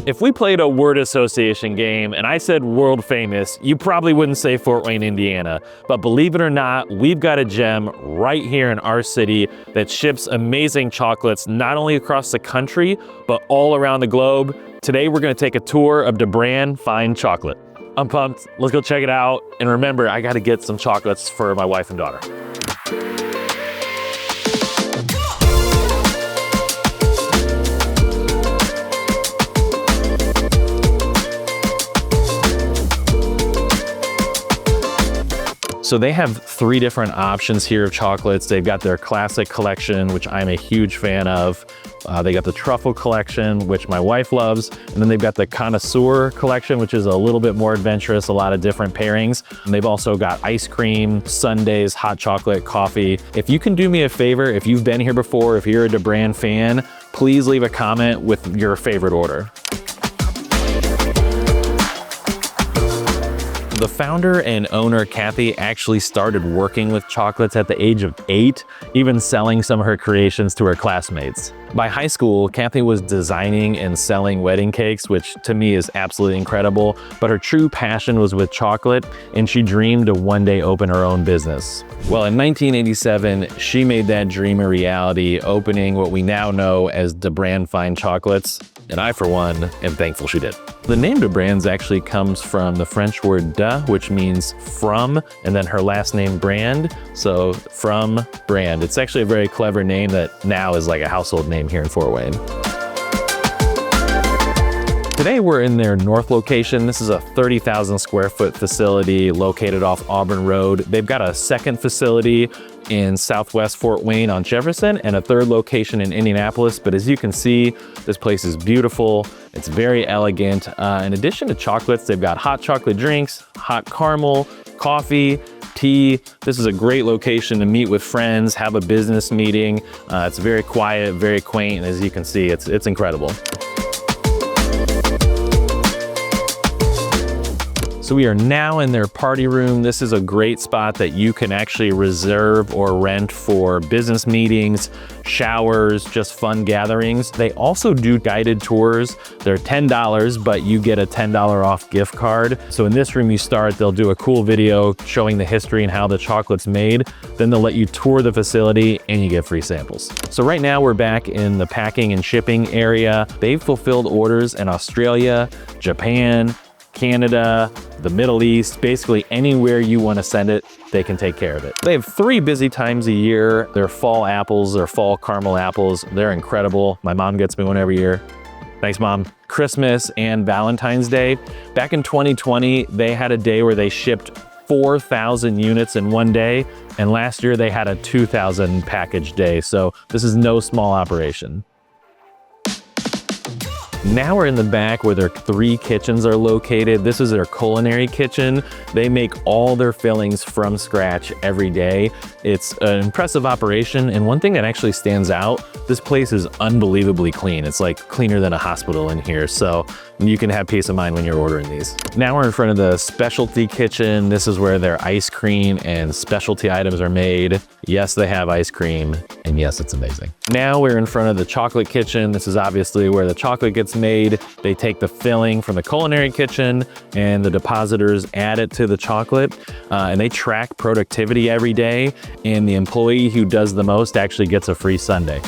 If we played a word association game and I said world famous, you probably wouldn't say Fort Wayne, Indiana. But believe it or not, we've got a gem right here in our city that ships amazing chocolates not only across the country, but all around the globe. Today, we're gonna take a tour of DeBrand Fine Chocolate. I'm pumped, let's go check it out. And remember, I gotta get some chocolates for my wife and daughter. So they have 3 different options here of chocolates. They've got their classic collection, which I'm a huge fan of. They got the truffle collection, which my wife loves. And then they've got the connoisseur collection, which is a little bit more adventurous, a lot of different pairings. And they've also got ice cream, sundaes, hot chocolate, coffee. If you can do me a favor, if you've been here before, if you're a DeBrand fan, please leave a comment with your favorite order. The founder and owner, Cathy, actually started working with chocolates at the age of 8, even selling some of her creations to her classmates. By high school, Cathy was designing and selling wedding cakes, which to me is absolutely incredible, but her true passion was with chocolate, and she dreamed to one day open her own business. Well, in 1987, she made that dream a reality, opening what we now know as DeBrand Fine Chocolates, and I, for one, am thankful she did. The name DeBrand's actually comes from the French word de, which means from, and then her last name Brand, so from Brand. It's actually a very clever name that now is like a household name here in Fort Wayne. Today we're in their north location. This is a 30,000 square foot facility located off Auburn Road. They've got a second facility in Southwest Fort Wayne on Jefferson and a third location in Indianapolis. But as you can see, this place is beautiful. It's very elegant. In addition to chocolates, they've got hot chocolate drinks, hot caramel, coffee, tea. This is a great location to meet with friends, have a business meeting. It's very quiet, very quaint, and as you can see, it's incredible. So we are now in their party room. This is a great spot that you can actually reserve or rent for business meetings, showers, just fun gatherings. They also do guided tours. They're $10, but you get a $10 off gift card. So in this room you start, they'll do a cool video showing the history and how the chocolate's made. Then they'll let you tour the facility and you get free samples. So right now we're back in the packing and shipping area. They've fulfilled orders in Australia, Japan, Canada, the Middle East, basically anywhere you want to send it, they can take care of it. They have 3 busy times a year. Their fall apples, their fall caramel apples, they're incredible. My mom gets me one every year. Thanks, Mom. Christmas and Valentine's Day. Back in 2020, they had a day where they shipped 4,000 units in one day, and last year they had a 2,000 package day, so this is no small operation. Now we're in the back where their 3 kitchens are located. This is their culinary kitchen. They make all their fillings from scratch every day. It's an impressive operation, and one thing that actually stands out, this place is unbelievably clean. It's like cleaner than a hospital in here, so you can have peace of mind when you're ordering these. Now we're in front of the specialty kitchen. This is where their ice cream and specialty items are made. Yes, they have ice cream, and yes, it's amazing. Now we're in front of the chocolate kitchen. This is obviously where the chocolate gets made. They take the filling from the culinary kitchen and the depositors add it to the chocolate, and they track productivity every day, and the employee who does the most actually gets a free sundae.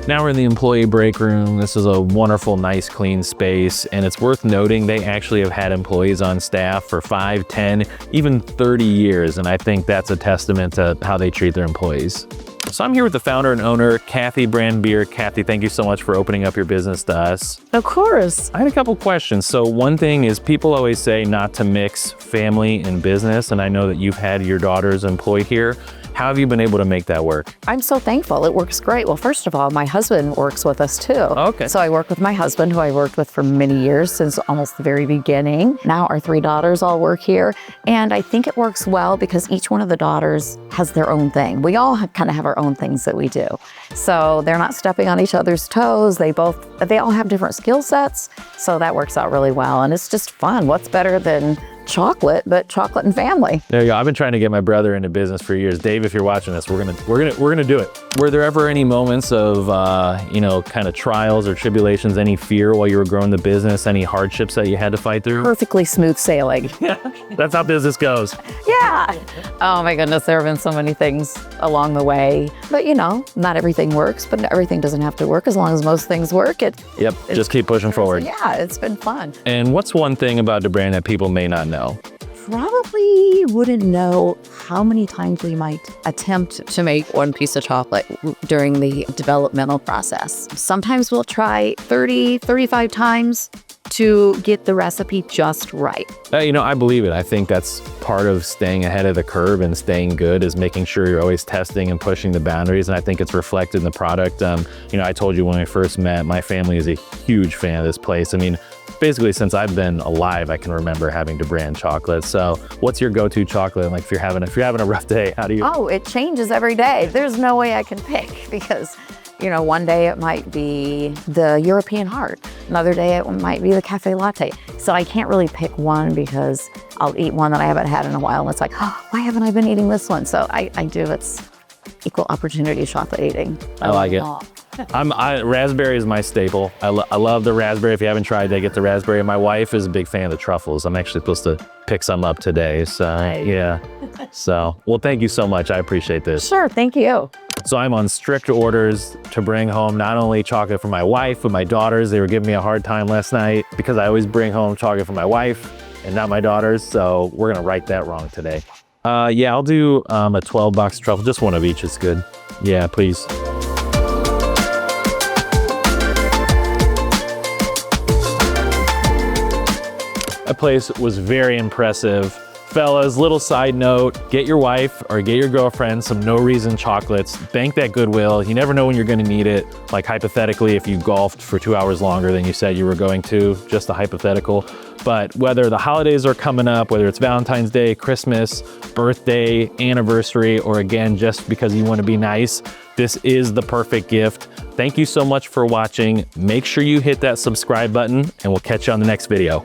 Now we're in the employee break room. This is a wonderful, nice, clean space, and it's worth noting they actually have had employees on staff for 5, 10, even 30 years, and I think that's a testament to how they treat their employees. So I'm here with the founder and owner, Cathy Brand-Beere. Cathy, thank you so much for opening up your business to us. Of course. I had a couple questions. So one thing is people always say not to mix family and business, and I know that you've had your daughters employed here. How have you been able to make that work? I'm so thankful. It works great. Well, first of all, my husband works with us too. Okay. So I work with my husband, who I worked with for many years, since almost the very beginning. Now our 3 daughters all work here. And I think it works well because each one of the daughters has their own thing. We all kind of have our own things that we do. So they're not stepping on each other's toes. They all have different skill sets. So that works out really well. And it's just fun. What's better than chocolate, but chocolate and family. There you go. I've been trying to get my brother into business for years. Dave, if you're watching this, we're gonna do it. Were there ever any moments of you know, kind of trials or tribulations, any fear while you were growing the business, any hardships that you had to fight through? Perfectly smooth sailing. That's how business goes. Yeah. Oh my goodness, there have been so many things along the way. But you know, not everything works, but everything doesn't have to work. As long as most things work, Yep, just keep pushing forward. Yeah, it's been fun. And what's one thing about DeBrand that people may not know? Probably wouldn't know how many times we might attempt to make one piece of chocolate during the developmental process. Sometimes we'll try 30, 35 times to get the recipe just right. You know, I believe it. I think that's part of staying ahead of the curve and staying good is making sure you're always testing and pushing the boundaries. And I think it's reflected in the product. You know, I told you when we first met, my family is a huge fan of this place. I mean, basically since I've been alive, I can remember having DeBrand chocolates. So what's your go-to chocolate? Like if you're having a rough day, how do you? Oh, it changes every day. There's no way I can pick because, you know, one day it might be the European Heart. Another day it might be the Cafe Latte. So I can't really pick one because I'll eat one that I haven't had in a while and it's like, oh, why haven't I been eating this one? So I do, it's equal opportunity chocolate eating. I like it. Raspberry is my staple. I love the raspberry. If you haven't tried it, get the raspberry. My wife is a big fan of the truffles. I'm actually supposed to pick some up today. So yeah. So, well, thank you so much. I appreciate this. Sure, thank you. So I'm on strict orders to bring home not only chocolate for my wife, but my daughters. They were giving me a hard time last night because I always bring home chocolate for my wife and not my daughters. So we're gonna right that wrong today. Yeah, I'll do a 12-box truffle. Just one of each is good. Yeah, please. That place was very impressive. Fellas, little side note, get your wife or get your girlfriend some no reason chocolates. Bank that goodwill. You never know when you're gonna need it. Like hypothetically, if you golfed for 2 hours longer than you said you were going to, just a hypothetical. But whether the holidays are coming up, whether it's Valentine's Day, Christmas, birthday, anniversary, or again, just because you wanna be nice, this is the perfect gift. Thank you so much for watching. Make sure you hit that subscribe button and we'll catch you on the next video.